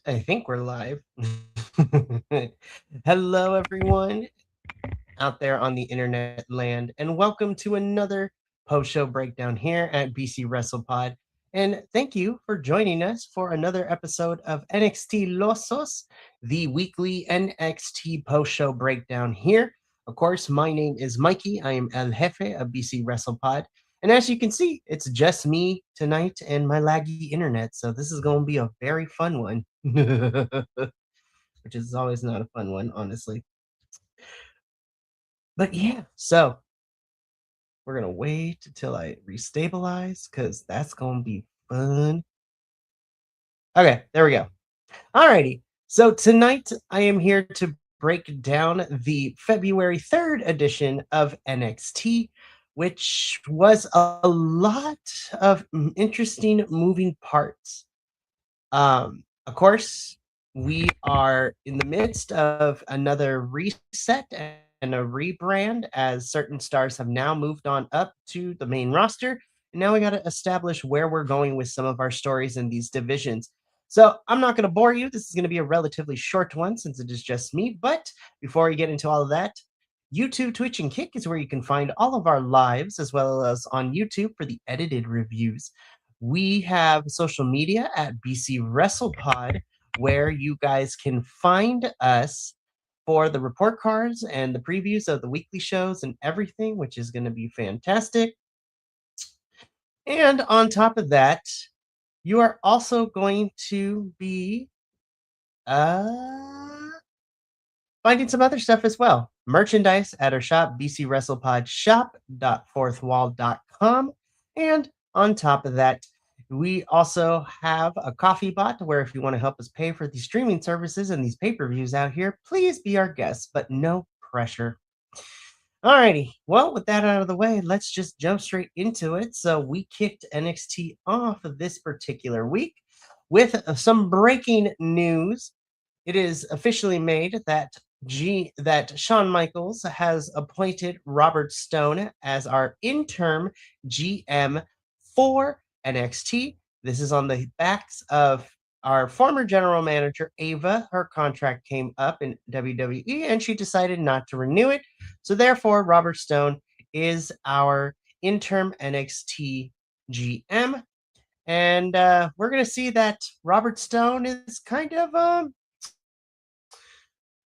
I think we're live. Hello, everyone out there on the internet land, and welcome to another post show breakdown here at BC WrestlePod. And thank you for joining us for another episode of NXTilosos, the weekly NXT post show breakdown here. Of course, my name is Mikey. I am El Jefe of BC WrestlePod. And as you can see, it's just me tonight and my laggy internet. So this is going to be a very fun one, which is always not a fun one, honestly. But yeah, so we're going to wait until I restabilize because that's going to be fun. Okay, there we go. Alrighty. So tonight I am here to break down the February 3rd edition of NXT, which was a lot of interesting moving parts. Of course, we are in the midst of another reset and a rebrand as certain stars have now moved on up to the main roster. And now we got to establish where we're going with some of our stories in these divisions. So I'm not going to bore you. This is going to be a relatively short one since it is just me. But before we get into all of that, YouTube, Twitch, and Kick is where you can find all of our lives as well as on YouTube for the edited reviews. We have social media at BC WrestlePod, where you guys can find us for the report cards and the previews of the weekly shows and everything, which is going to be fantastic. And on top of that, you are also going to be finding some other stuff as well. Merchandise at our shop, bcwrestlepodshop.fourthwall.com. And on top of that, we also have a coffee bot where if you want to help us pay for these streaming services and these pay-per-views out here, please be our guest, but no pressure. Alrighty, well, with that out of the way, let's just jump straight into it. So we kicked NXT off of this particular week with some breaking news. It is officially made that Shawn Michaels has appointed Robert Stone as our interim GM for NXT. This is on the backs of our former general manager, Ava. Her contract came up in WWE and she decided not to renew it. So, therefore, Robert Stone is our interim NXT GM. And we're going to see that Robert Stone is kind of,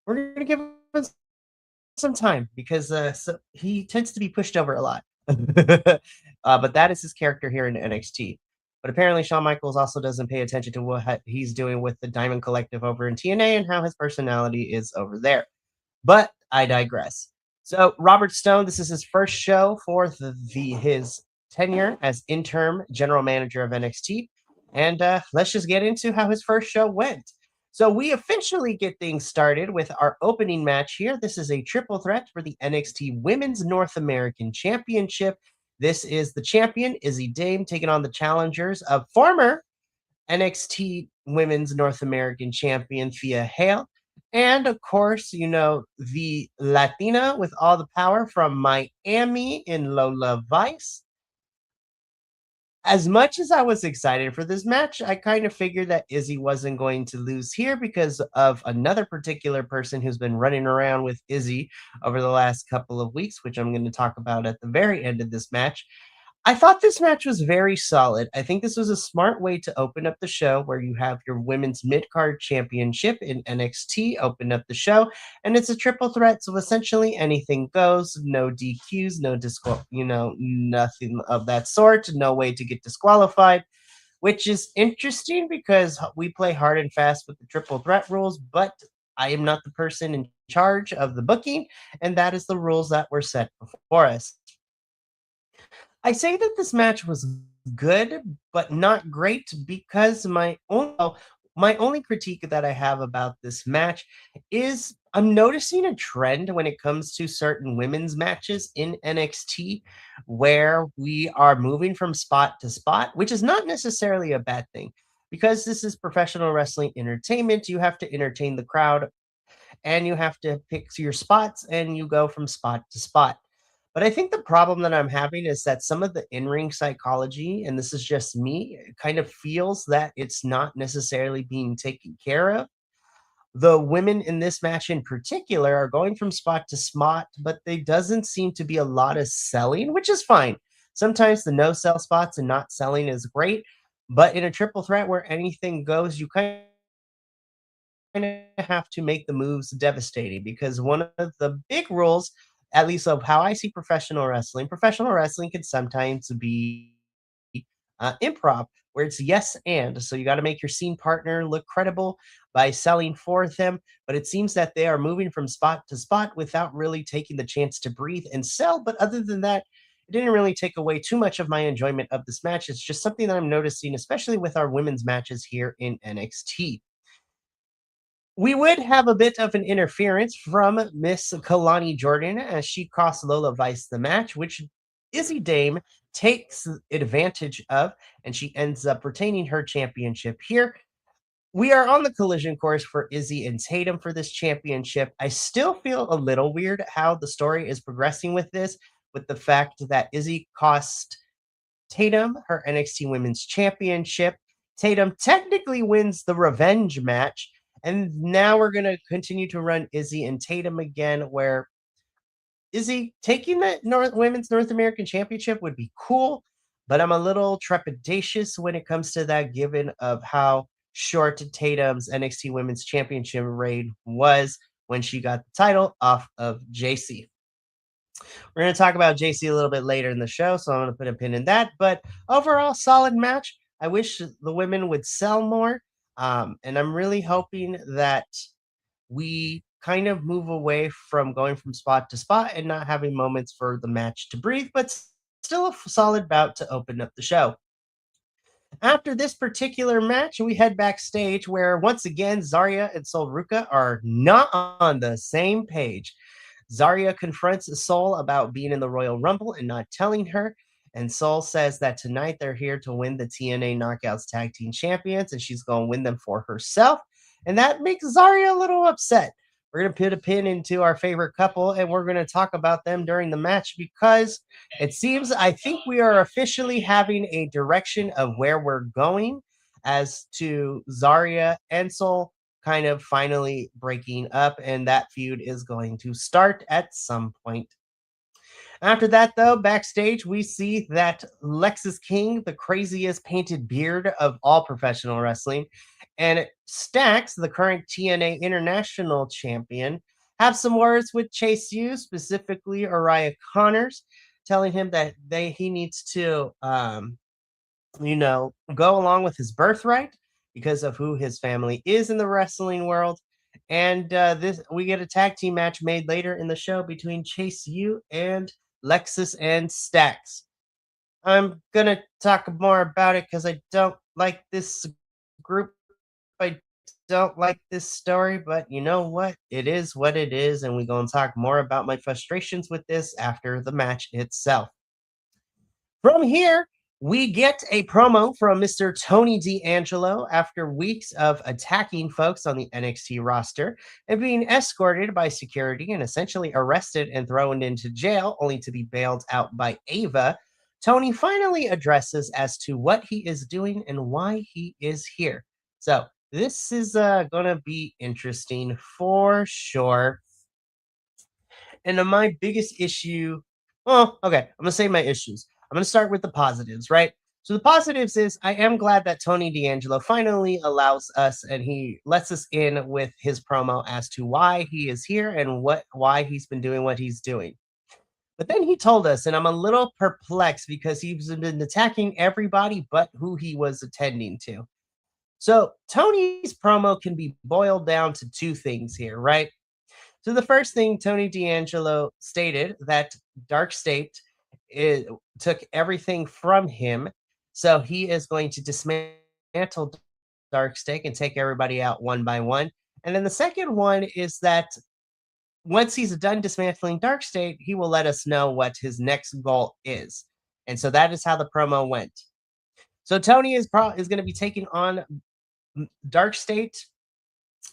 we're going to give him some time because so he tends to be pushed over a lot. But that is his character here in NXT. But apparently, Shawn Michaels also doesn't pay attention to what he's doing with the Diamond Collective over in TNA and how his personality is over there. But I digress. So, Robert Stone, this is his first show for his tenure as interim general manager of NXT. And let's just get into how his first show went. So we officially get things started with our opening match here. This is a triple threat for the NXT Women's North American Championship. This is the champion, Izzy Dame, taking on the challengers of former NXT Women's North American Champion, Thea Hale. And of course, you know, the Latina with all the power from Miami in Lola Vice. As much as I was excited for this match, I kind of figured that Izzy wasn't going to lose here because of another particular person who's been running around with Izzy over the last couple of weeks, which I'm going to talk about at the very end of this match. I thought this match was very solid. I think this was a smart way to open up the show where you have your women's mid-card championship in NXT open up the show, and it's a triple threat, so essentially anything goes, no DQs, no nothing of that sort, no way to get disqualified, which is interesting because we play hard and fast with the triple threat rules, but I am not the person in charge of the booking, and that is the rules that were set before us. I say that this match was good, but not great because my only critique that I have about this match is I'm noticing a trend when it comes to certain women's matches in NXT where we are moving from spot to spot, which is not necessarily a bad thing. Because this is professional wrestling entertainment, you have to entertain the crowd and you have to pick your spots and you go from spot to spot. But I think the problem that I'm having is that some of the in-ring psychology, and this is just me, it kind of feels that it's not necessarily being taken care of. The women in this match in particular are going from spot to spot, but there doesn't seem to be a lot of selling, which is fine. Sometimes the no sell spots and not selling is great, but in a triple threat where anything goes, you kind of have to make the moves devastating because one of the big rules, at least of how I see professional wrestling can sometimes be improv, where it's yes and. So you got to make your scene partner look credible by selling for them. But it seems that they are moving from spot to spot without really taking the chance to breathe and sell. But other than that, it didn't really take away too much of my enjoyment of this match. It's just something that I'm noticing, especially with our women's matches here in NXT. We would have a bit of an interference from Miss Kalani Jordan as she costs Lola Vice the match, which Izzy Dame takes advantage of, and she ends up retaining her championship here. We are on the collision course for Izzy and Tatum for this championship. I still feel a little weird how the story is progressing with this, with the fact that Izzy cost Tatum her NXT Women's Championship. Tatum technically wins the revenge match. And now we're going to continue to run Izzy and Tatum again, where Izzy taking the Women's North American Championship would be cool, but I'm a little trepidatious when it comes to that, given of how short Tatum's NXT Women's Championship reign was when she got the title off of JC. We're going to talk about JC a little bit later in the show, so I'm going to put a pin in that. But overall, solid match. I wish the women would sell more. And I'm really hoping that we kind of move away from going from spot to spot and not having moments for the match to breathe, but still a solid bout to open up the show. After this particular match, we head backstage where once again Zarya and Sol Ruka are not on the same page. Zarya confronts Sol about being in the Royal Rumble and not telling her. And Sol says that tonight they're here to win the TNA Knockouts Tag Team Champions and she's going to win them for herself. And that makes Zarya a little upset. We're going to put a pin into our favorite couple and we're going to talk about them during the match because it seems I think we are officially having a direction of where we're going as to Zarya and Sol kind of finally breaking up, and that feud is going to start at some point. After that, though, backstage, we see that Lexis King, the craziest painted beard of all professional wrestling, and Stax, the current TNA International Champion, have some words with Chase U, specifically Uriah Connors, telling him that he needs to, go along with his birthright because of who his family is in the wrestling world. And this we get a tag team match made later in the show between Chase U and Lexus and Stax. I'm gonna talk more about it because I don't like this group. I don't like this story, but you know what? It is what it is, and we're gonna talk more about my frustrations with this after the match itself. From here, we get a promo from Mr. Tony D'Angelo after weeks of attacking folks on the NXT roster and being escorted by security and essentially arrested and thrown into jail, only to be bailed out by Ava. Tony finally addresses as to what he is doing and why he is here. So, this is going to be interesting for sure. And my biggest issue, well, okay, I'm gonna say my issues. I'm gonna start with the positives, right? So the positives is I am glad that Tony D'Angelo finally allows us and he lets us in with his promo as to why he is here and why he's been doing what he's doing. But then he told us, and I'm a little perplexed because he's been attacking everybody but who he was attending to. So Tony's promo can be boiled down to two things here, right? So the first thing Tony D'Angelo stated that Dark State took everything from him, so he is going to dismantle Dark State and take everybody out one by one. And then the second one is that once he's done dismantling Dark State, he will let us know what his next goal is. And so that is how the promo went. So Tony is going to be taking on Dark State.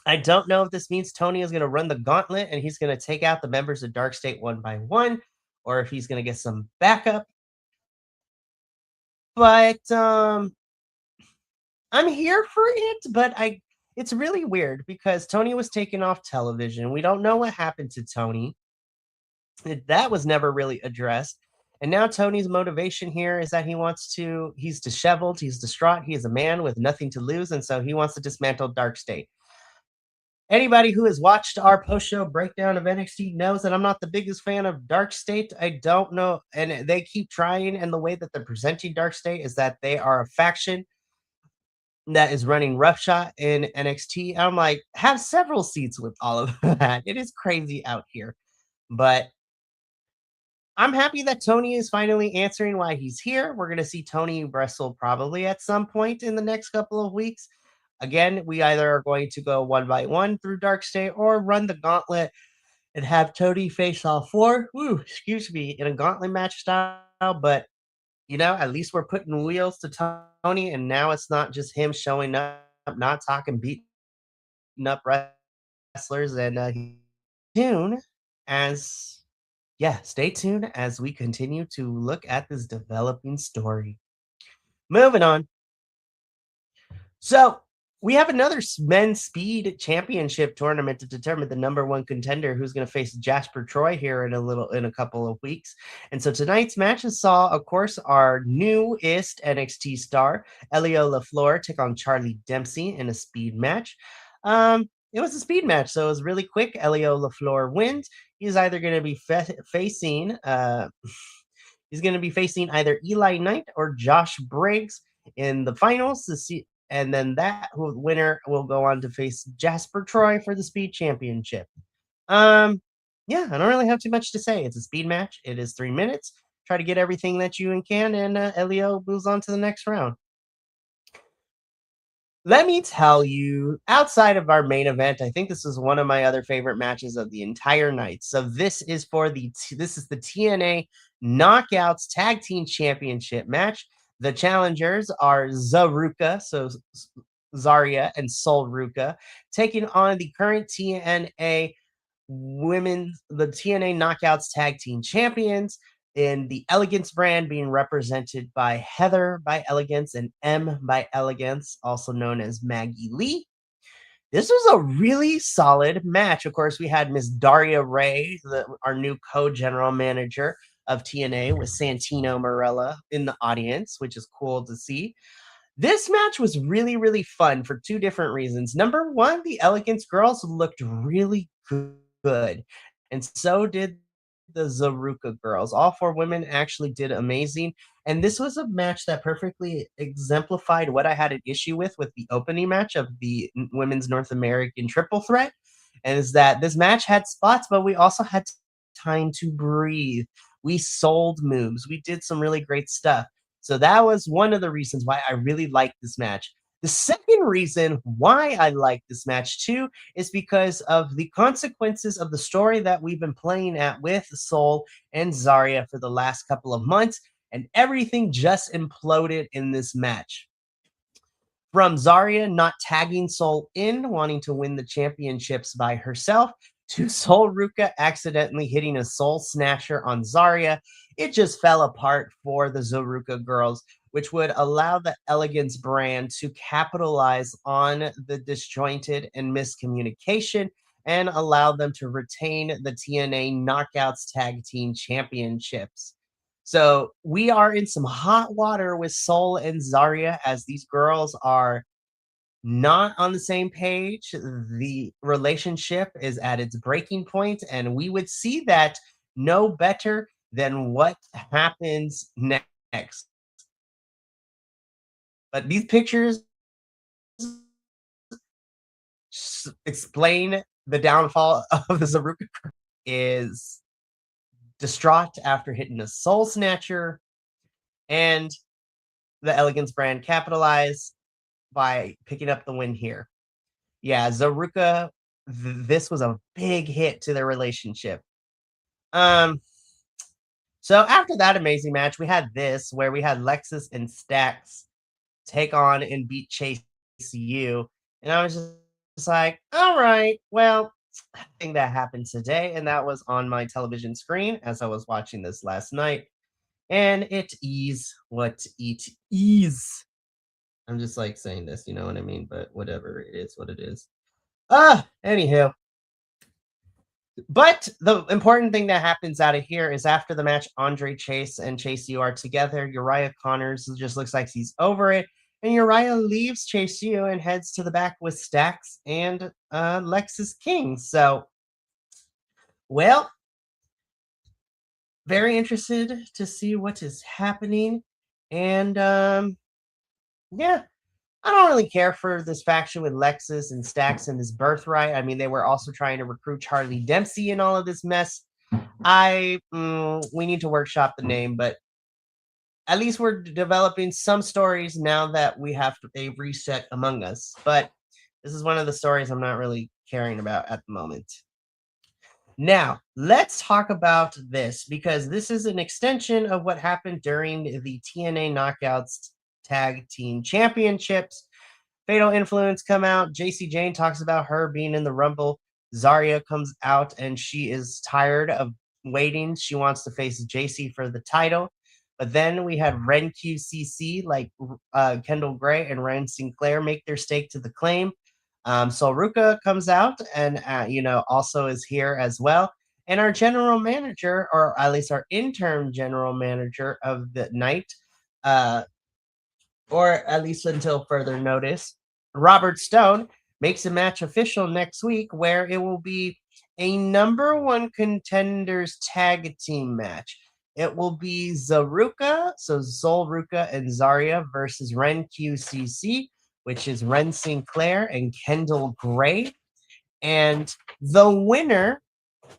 I don't know if this means Tony is going to run the gauntlet and he's going to take out the members of Dark State one by one, or if he's going to get some backup. But I'm here for it, but it's really weird because Tony was taken off television. We don't know what happened to Tony. That was never really addressed. And now Tony's motivation here is that he's disheveled, he's distraught, he is a man with nothing to lose, and so he wants to dismantle Dark State. Anybody who has watched our post-show breakdown of NXT knows that I'm not the biggest fan of Dark State. I don't know, and they keep trying, and the way that they're presenting Dark State is that they are a faction that is running roughshod in NXT. I'm like, have several seats with all of that. It is crazy out here. But I'm happy that Tony is finally answering why he's here. We're going to see Tony wrestle probably at some point in the next couple of weeks. Again, we either are going to go one by one through Dark State or run the gauntlet and have Tony face all four. Excuse me, in a gauntlet match style. But at least we're putting wheels to Tony, and now it's not just him showing up, not talking, beating up wrestlers, and tune as stay tuned as we continue to look at this developing story. Moving on. So we have another men's speed championship tournament to determine the number one contender who's going to face Jasper Troy here in a couple of weeks. And so tonight's matches saw, of course, our newest NXT star, Elio LaFleur, take on Charlie Dempsey in a speed match. It was a speed match, so it was really quick. Elio LaFleur wins. He's either going to be facing either Eli Knight or Josh Briggs in the finals to see. And then that winner will go on to face Jasper Troy for the Speed Championship. I don't really have too much to say. It's a speed match. It is 3 minutes. Try to get everything that you can, and Elio moves on to the next round. Let me tell you, outside of our main event, I think this is one of my other favorite matches of the entire night. So this is the TNA Knockouts Tag Team Championship match. The challengers are Zaruka, so Zarya and Sol Ruka, taking on the current TNA Knockouts Tag Team Champions in the Elegance brand, being represented by Heather by Elegance and M by Elegance, also known as Maggie Lee. This was a really solid match. Of course, we had Miss Daria Ray, our new co-general manager of TNA, with Santino Marella in the audience, which is cool to see. This match was really, really fun for two different reasons. Number one, the Elegance girls looked really good, and so did the Zaruka girls. All four women actually did amazing, and this was a match that perfectly exemplified what I had an issue with the opening match of the Women's North American Triple Threat, and is that this match had spots, but we also had time to breathe. We sold moves. We did some really great stuff. So that was one of the reasons why I really liked this match. The second reason why I like this match too is because of the consequences of the story that we've been playing at with Sol and Zarya for the last couple of months, and everything just imploded in this match. From Zarya not tagging Sol in, wanting to win the championships by herself, to Sol Ruka accidentally hitting a Soul Snatcher on Zarya, it just fell apart for the Zaruka girls, which would allow the Elegance brand to capitalize on the disjointed and miscommunication and allow them to retain the TNA Knockouts Tag Team Championships. So we are in some hot water with Sol and Zarya, as these girls are not on the same page. The relationship is at its breaking point, and we would see that no better than what happens next. But these pictures explain the downfall of the Zaruka is distraught after hitting a Soul Snatcher, and the Elegance brand capitalize by picking up the win here. Yeah, Zaruka, this was a big hit to their relationship. So after that amazing match, we had this where we had Lexus and Stax take on and beat Chase U. And I was just like, all right, well, thing that happened today, and that was on my television screen as I was watching this last night. And it is what it is. I'm just like saying this, you know what I mean? But whatever, it is what it is. Anywho. But the important thing that happens out of here is after the match, Andre Chase and Chase U are together. Uriah Connors just looks like he's over it. And Uriah leaves Chase U and heads to the back with Stax and Lexus King. So, well, very interested to see what is happening. And yeah, I don't really care for this faction with Lexus and Stax and his birthright. I mean, they were also trying to recruit Charlie Dempsey in all of this mess. We need to workshop the name, but at least we're developing some stories now that we have a reset among us. But this is one of the stories I'm not really caring about at the moment. Now, let's talk about this because this is an extension of what happened during the TNA Knockouts Tag Team Championships. Fatal Influence come out. JC Jane talks about her being in the Rumble. Zarya comes out and she is tired of waiting. She wants to face JC for the title. But then we had Ren QCC, like Kendall Gray and Ryan Sinclair, make their stake to the claim. So Ruka comes out and, also is here as well. And our general manager, or at least our interim general manager of the night, or at least until further notice, Robert Stone makes a match official next week where it will be a number one contenders tag team match. It will be Zaruka, so Zol Ruka and Zarya versus Ren QCC, which is Ren Sinclair and Kendall Gray. And the winner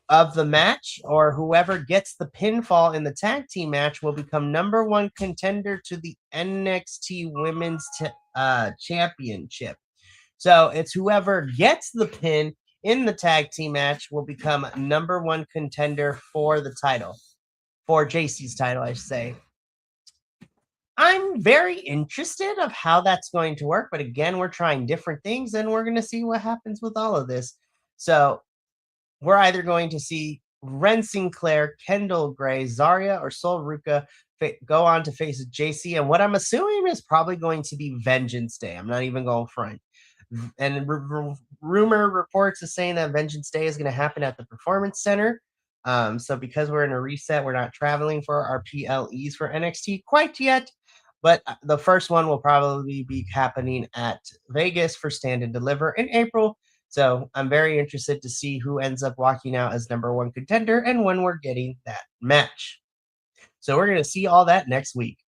of the match, or whoever gets the pinfall in the tag team match, will become number one contender to the NXT Women's Championship. So it's whoever gets the pin in the tag team match will become number one contender for the title, for JC's title, I should say. I'm very interested of how that's going to work, but again, we're trying different things and we're going to see what happens with all of this. So we're either going to see Ren Sinclair, Kendall Gray, Zarya, or Sol Ruka go on to face JC. And what I'm assuming is probably going to be Vengeance Day. I'm not even going front. And rumor reports is saying that Vengeance Day is going to happen at the Performance Center. So because we're in a reset, we're not traveling for our PLEs for NXT quite yet. But the first one will probably be happening at Vegas for Stand and Deliver in April. So I'm very interested to see who ends up walking out as number one contender and when we're getting that match. So we're going to see all that next week.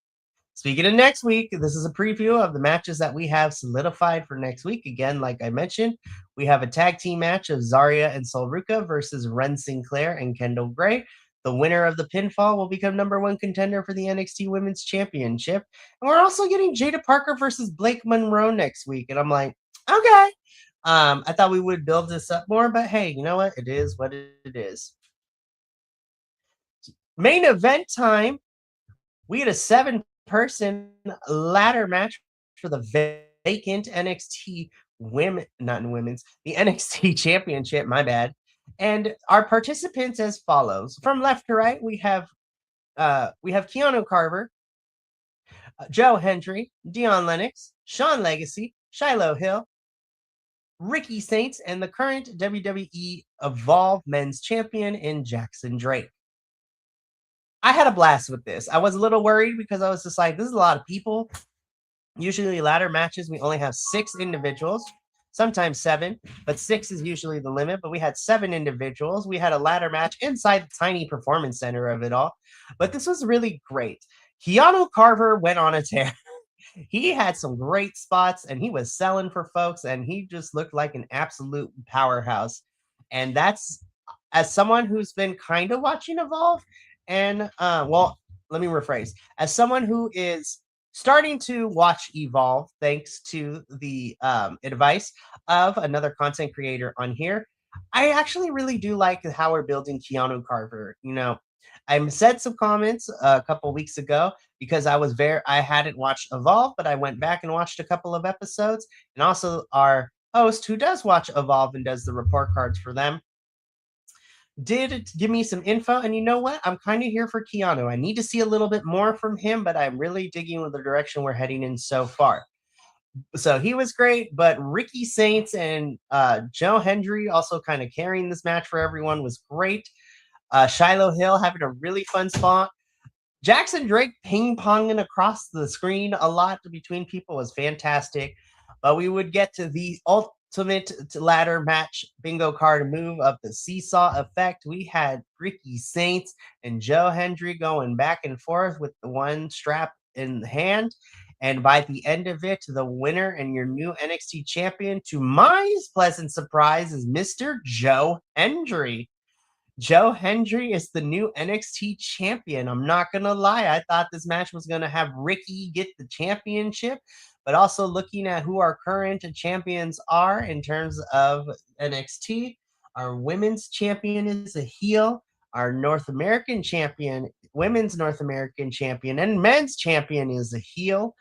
Speaking of next week, this is a preview of the matches that we have solidified for next week. Again, like I mentioned, we have a tag team match of Zarya and Sol Ruka versus Ren Sinclair and Kendall Gray. The winner of the pinfall will become number one contender for the NXT Women's Championship. And we're also getting Jada Parker versus Blake Monroe next week. And I'm like, okay. I thought we would build this up more, but hey, you know what? It is what it is. Main event time. We had a 7-person ladder match for the vacant NXT the NXT Championship, my bad. And our participants as follows. From left to right, we have Keanu Carver, Joe Hendry, Dion Lennox, Sean Legacy, Shiloh Hill, Ricky Saints, and the current WWE Evolve Men's Champion in Jackson Drake. I had a blast with this. I was a little worried because I was just like, this is a lot of people. Usually ladder matches, we only have 6 individuals, sometimes 7, but 6 is usually the limit. But we had 7 individuals. We had a ladder match inside the tiny performance center of it all. But this was really great. Keanu Carver went on a tear. He had some great spots and he was selling for folks and he just looked like an absolute powerhouse. And that's, as someone who's been kind of watching Evolve, and let me rephrase, as someone who is starting to watch Evolve thanks to the advice of another content creator on here, I actually really do like how we're building Keanu Carver. You know, I said some comments a couple weeks ago because I hadn't watched Evolve, but I went back and watched a couple of episodes, and also our host who does watch Evolve and does the report cards for them, did give me some info. And you know what? I'm kind of here for Keanu. I need to see a little bit more from him, but I'm really digging with the direction we're heading in so far. So he was great, but Ricky Saints and Joe Hendry also kind of carrying this match for everyone was great. Shiloh Hill having a really fun spot. Jackson Drake ping-ponging across the screen a lot between people was fantastic. But we would get to the ultimate ladder match bingo card move of the seesaw effect. We had Ricky Saints and Joe Hendry going back and forth with the one strap in hand. And by the end of it, the winner and your new NXT champion, to my pleasant surprise, is Mr. Joe Hendry. Joe Hendry is the new NXT champion. I'm not going to lie. I thought this match was going to have Ricky get the championship, but also looking at who our current champions are in terms of NXT, our women's champion is a heel, our North American champion, women's North American champion, and men's champion is a heel.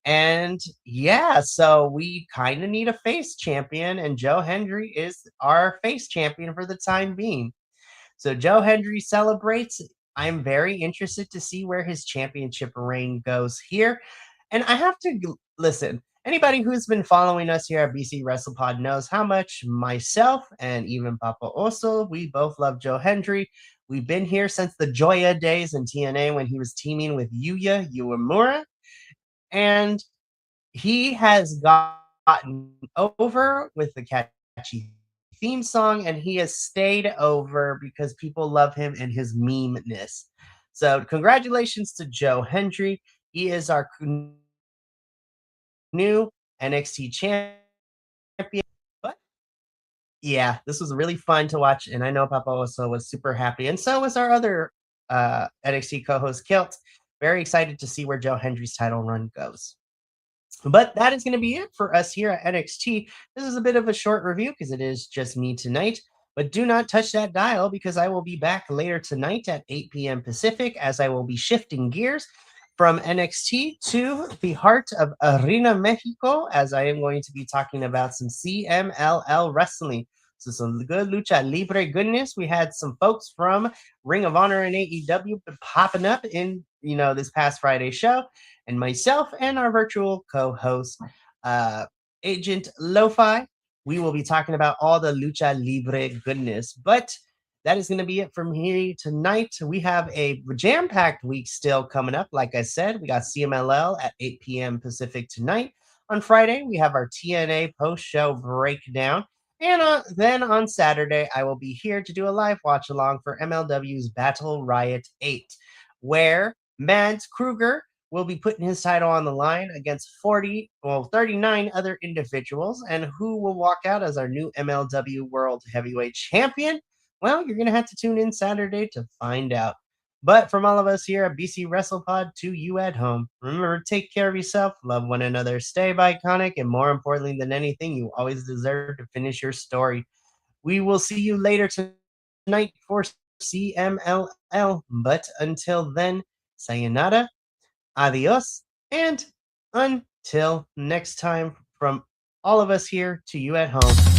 And yeah, so we kind of need a face champion, and Joe Hendry is our face champion for the time being. So Joe Hendry celebrates. I'm very interested to see where his championship reign goes here. And I have to listen. Anybody who's been following us here at BC WrestlePod knows how much myself and even Papa Oso, we both love Joe Hendry. We've been here since the Joya days in TNA when he was teaming with Yuya Uemura. And he has gotten over with the catchy theme song, and he has stayed over because people love him and his meme-ness. So congratulations to Joe Hendry. He is our new NXT champion. But yeah, this was really fun to watch, and I know Papa also was super happy, and so was our other NXT co-host Kilt. Very excited to see where Joe Hendry's title run goes. But that is going to be it for us here at NXT. This is a bit of a short review because it is just me tonight. But do not touch that dial because I will be back later tonight at 8 p.m. Pacific as I will be shifting gears from NXT to the heart of Arena Mexico as I am going to be talking about some CMLL wrestling. So some good lucha libre goodness. We had some folks from Ring of Honor and AEW popping up in this past Friday show, and myself and our virtual co-host, Agent Lo-Fi, we will be talking about all the lucha libre goodness. But that is going to be it from here tonight. We have a jam-packed week still coming up. Like I said, we got CMLL at 8 p.m. Pacific tonight. On Friday, we have our TNA Post-Show Breakdown. And then on Saturday, I will be here to do a live watch-along for MLW's Battle Riot 8, where Mads Kruger will be putting his title on the line against 39 other individuals. And who will walk out as our new MLW World Heavyweight Champion? Well, you're going to have to tune in Saturday to find out. But from all of us here at BC WrestlePod to you at home, remember, take care of yourself, love one another, stay iconic, and more importantly than anything, you always deserve to finish your story. We will see you later tonight for CMLL. But until then, sayonara, adios, and until next time, from all of us here to you at home.